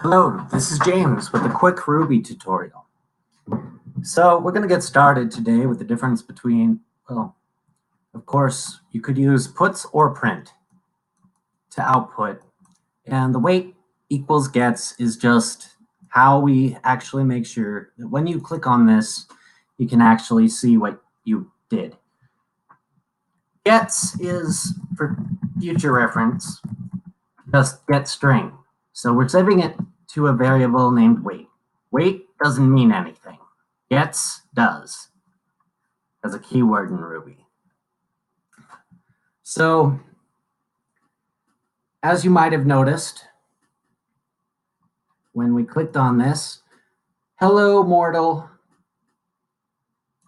Hello, this is James with a quick Ruby tutorial. So we're going to get started today with the difference between, well, of course, you could use puts or print to output. And the wait equals gets is just how we actually make sure that when you click on this, you can actually see what you did. Gets is, for future reference, just get string. So we're saving it to a variable named wait. Wait doesn't mean anything. Gets does, as a keyword in Ruby. So, as you might have noticed, when we clicked on this, hello mortal,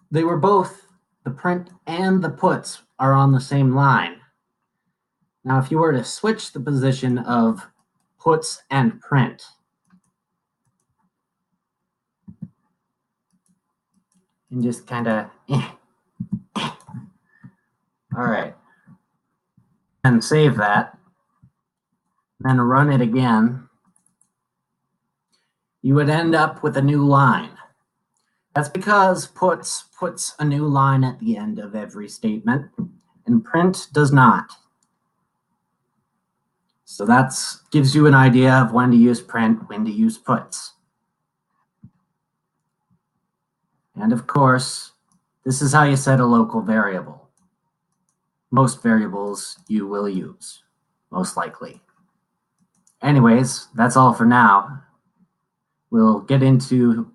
they were both, the print and the puts are on the same line. Now, if you were to switch the position of puts and print, and just kind of, all right, and save that, then run it again, you would end up with a new line. That's because puts a new line at the end of every statement, and print does not. So that gives you an idea of when to use print, when to use puts. And of course, this is how you set a local variable. Most variables you will use, most likely. Anyways, that's all for now. We'll get into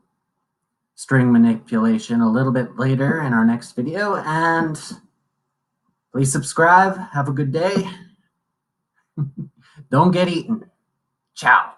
string manipulation a little bit later in our next video, and please subscribe. Have a good day. Don't get eaten. Ciao.